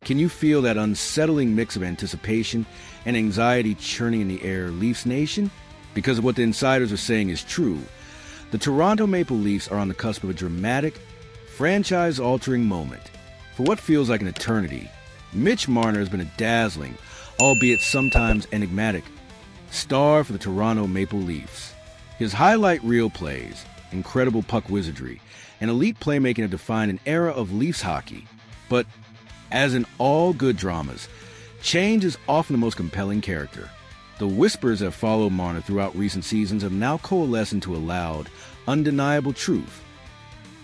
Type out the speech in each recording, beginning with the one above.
Can you feel that unsettling mix of anticipation and anxiety churning in the air, Leafs Nation? Because what the insiders are saying is true. The Toronto Maple Leafs are on the cusp of a dramatic, franchise-altering moment. For what feels like an eternity, Mitch Marner has been a dazzling, albeit sometimes enigmatic, star for the Toronto Maple Leafs. His highlight reel plays, incredible puck wizardry, and elite playmaking have defined an era of Leafs hockey. But as in all good dramas, change is often the most compelling character. The whispers that followed Marner throughout recent seasons have now coalesced into a loud, undeniable truth.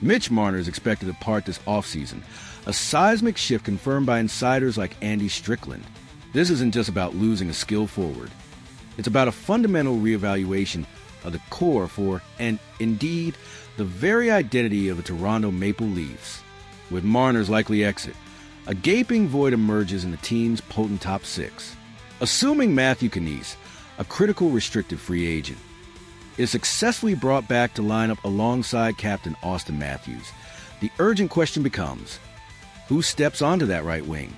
Mitch Marner is expected to depart this offseason, a seismic shift confirmed by insiders like Andy Strickland. This isn't just about losing a skilled forward. It's about a fundamental reevaluation of the core for, and indeed, the very identity of the Toronto Maple Leafs. With Marner's likely exit, a gaping void emerges in the team's potent top six. Assuming Matthew Knies, a critical restricted free agent, is successfully brought back to line up alongside Captain Austin Matthews, the urgent question becomes, who steps onto that right wing?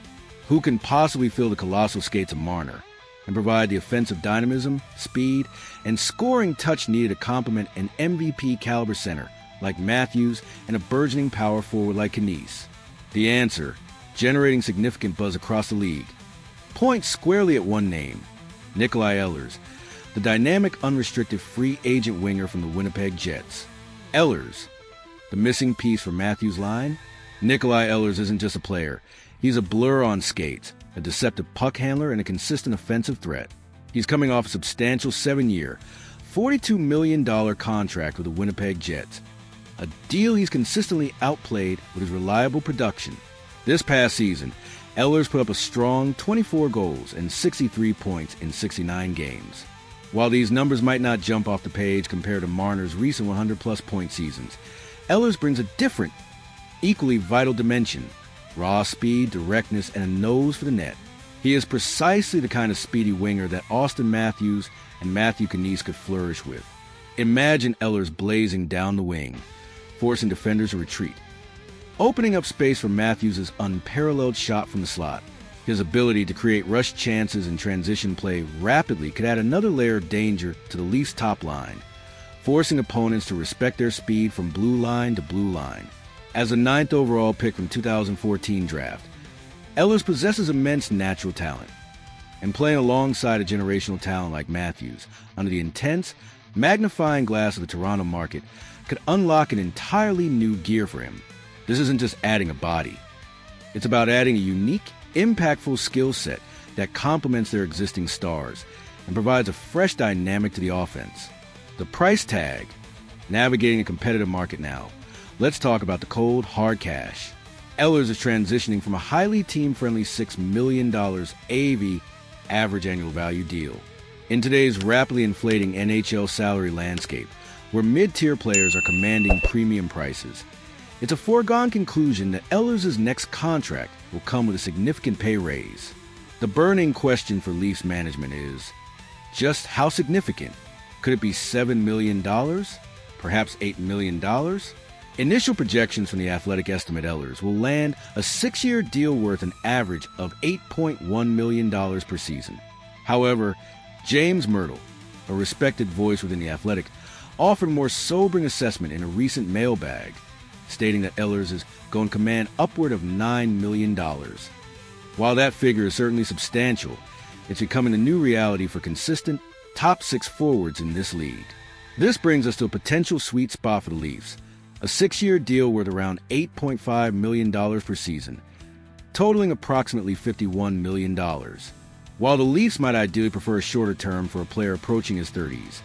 Who can possibly fill the colossal skates of Marner and provide the offensive dynamism, speed, and scoring touch needed to complement an MVP-caliber center like Matthews and a burgeoning power forward like Knies? The answer, generating significant buzz across the league, points squarely at one name, Nikolai Ehlers, the dynamic, unrestricted free agent winger from the Winnipeg Jets. Ehlers, the missing piece from Matthews' line? Nikolai Ehlers isn't just a player. He's a blur on skates, a deceptive puck handler, and a consistent offensive threat. He's coming off a substantial 7-year, $42 million contract with the Winnipeg Jets, a deal he's consistently outplayed with his reliable production. This past season, Ehlers put up a strong 24 goals and 63 points in 69 games. While these numbers might not jump off the page compared to Marner's recent 100-plus point seasons, Ehlers brings a different, equally vital dimension: raw speed, directness, and a nose for the net. He is precisely the kind of speedy winger that Austin Matthews and Matthew Knies could flourish with. Imagine Ehlers blazing down the wing, forcing defenders to retreat, opening up space for Matthews' unparalleled shot from the slot. His ability to create rush chances and transition play rapidly could add another layer of danger to the Leafs' top line, forcing opponents to respect their speed from blue line to blue line. As a 9th overall pick from 2014 draft, Ehlers possesses immense natural talent, and playing alongside a generational talent like Matthews under the intense, magnifying glass of the Toronto market could unlock an entirely new gear for him. This isn't just adding a body. It's about adding a unique, impactful skill set that complements their existing stars and provides a fresh dynamic to the offense. The price tag. Navigating a competitive market now, let's talk about the cold, hard cash. Ehlers is transitioning from a highly team-friendly $6 million AAV average annual value deal. In today's rapidly inflating NHL salary landscape, where mid-tier players are commanding premium prices, it's a foregone conclusion that Ehlers' next contract will come with a significant pay raise. The burning question for Leafs management is, just how significant? Could it be $7 million? Perhaps $8 million? Initial projections from the Athletic estimate Ehlers will land a 6-year deal worth an average of $8.1 million per season. However, James Myrtle, a respected voice within the Athletic, offered more sobering assessment in a recent mailbag, stating that Ehlers is going to command upward of $9 million. While that figure is certainly substantial, it's becoming a new reality for consistent, top-6 forwards in this league. This brings us to a potential sweet spot for the Leafs, a 6-year deal worth around $8.5 million per season, totaling approximately $51 million. While the Leafs might ideally prefer a shorter term for a player approaching his 30s,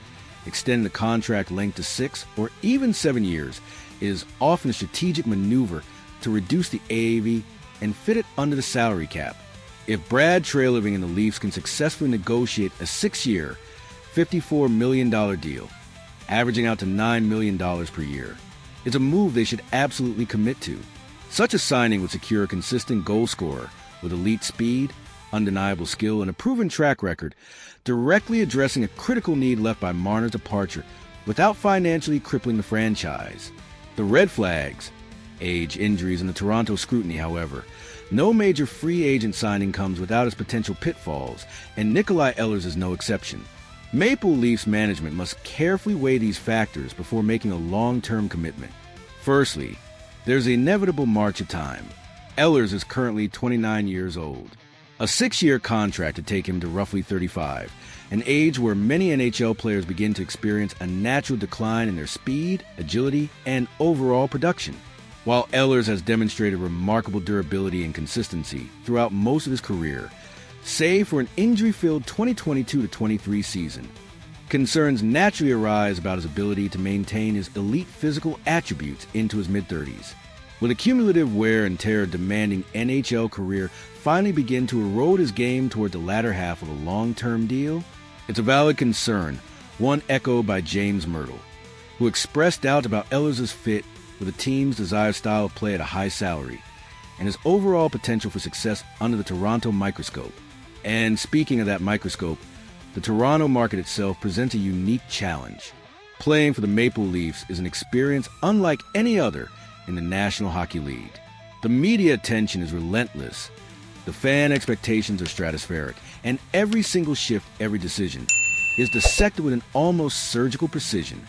extending the contract length to 6 or even 7 years is often a strategic maneuver to reduce the AAV and fit it under the salary cap. If Brad Treliving and the Leafs can successfully negotiate a 6-year, $54 million deal, averaging out to $9 million per year, it's a move they should absolutely commit to. Such a signing would secure a consistent goal scorer with elite speed, undeniable skill, and a proven track record, directly addressing a critical need left by Marner's departure without financially crippling the franchise. The red flags, age, injuries, and the Toronto scrutiny, however, No major free agent signing comes without its potential pitfalls, and Nikolai Ehlers is no exception. Maple Leafs management must carefully weigh these factors before making a long-term commitment. Firstly, there's the inevitable march of time. Ehlers is currently 29 years old. A 6-year contract to take him to roughly 35, an age where many NHL players begin to experience a natural decline in their speed, agility, and overall production. While Ehlers has demonstrated remarkable durability and consistency throughout most of his career, save for an injury-filled 2022-23 season, concerns naturally arise about his ability to maintain his elite physical attributes into his mid-30s. Will the cumulative wear and tear demanding NHL career finally begin to erode his game toward the latter half of a long-term deal? It's a valid concern, one echoed by James Myrtle, who expressed doubt about Ehlers' fit with the team's desired style of play at a high salary, and his overall potential for success under the Toronto microscope. And speaking of that microscope, the Toronto market itself presents a unique challenge. Playing for the Maple Leafs is an experience unlike any other in the National Hockey League. The media attention is relentless. The fan expectations are stratospheric, and every single shift, every decision, is dissected with an almost surgical precision.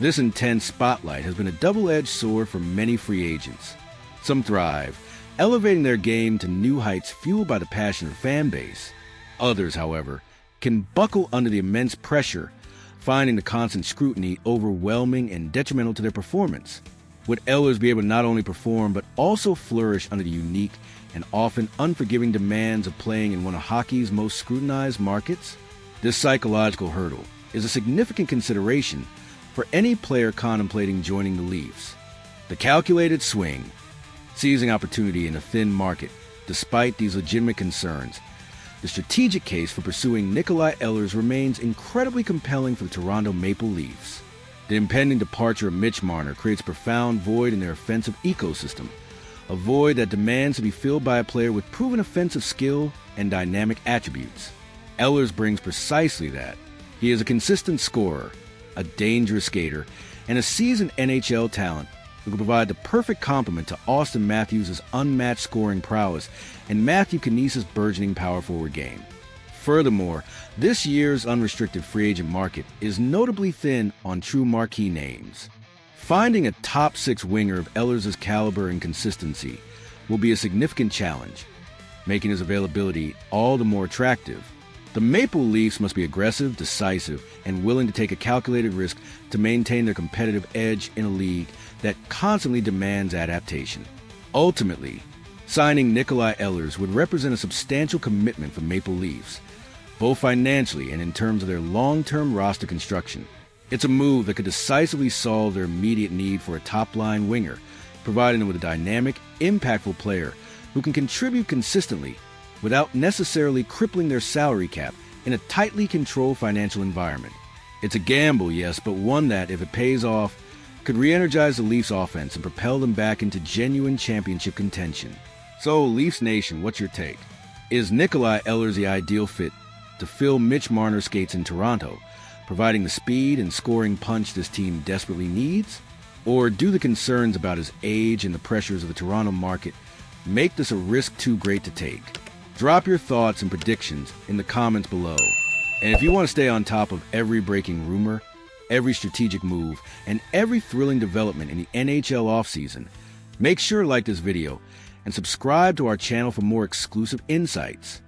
This intense spotlight has been a double-edged sword for many free agents. Some thrive, elevating their game to new heights fueled by the passion of the fan base. Others, however, can buckle under the immense pressure, finding the constant scrutiny overwhelming and detrimental to their performance. Would Ehlers be able to not only perform but also flourish under the unique and often unforgiving demands of playing in one of hockey's most scrutinized markets? This psychological hurdle is a significant consideration for any player contemplating joining the Leafs. The calculated swing, seizing opportunity in a thin market. Despite these legitimate concerns, the strategic case for pursuing Nikolai Ehlers remains incredibly compelling for the Toronto Maple Leafs. The impending departure of Mitch Marner creates a profound void in their offensive ecosystem, a void that demands to be filled by a player with proven offensive skill and dynamic attributes. Ehlers brings precisely that. He is a consistent scorer, a dangerous skater, and a seasoned NHL talent who can provide the perfect complement to Auston Matthews' unmatched scoring prowess and Matthew Knies' burgeoning power forward game. Furthermore, this year's unrestricted free agent market is notably thin on true marquee names. Finding a top 6 winger of Ehlers' caliber and consistency will be a significant challenge, making his availability all the more attractive. The Maple Leafs must be aggressive, decisive, and willing to take a calculated risk to maintain their competitive edge in a league that constantly demands adaptation. Ultimately, signing Nikolai Ehlers would represent a substantial commitment for Maple Leafs, both financially and in terms of their long-term roster construction. It's a move that could decisively solve their immediate need for a top-line winger, providing them with a dynamic, impactful player who can contribute consistently without necessarily crippling their salary cap in a tightly controlled financial environment. It's a gamble, yes, but one that, if it pays off, could re-energize the Leafs offense and propel them back into genuine championship contention. So, Leafs Nation, what's your take? Is Nikolai Ehlers the ideal fit to fill Mitch Marner's skates in Toronto, providing the speed and scoring punch this team desperately needs? Or do the concerns about his age and the pressures of the Toronto market make this a risk too great to take? Drop your thoughts and predictions in the comments below. And if you want to stay on top of every breaking rumor, every strategic move, and every thrilling development in the NHL offseason, make sure to like this video and subscribe to our channel for more exclusive insights.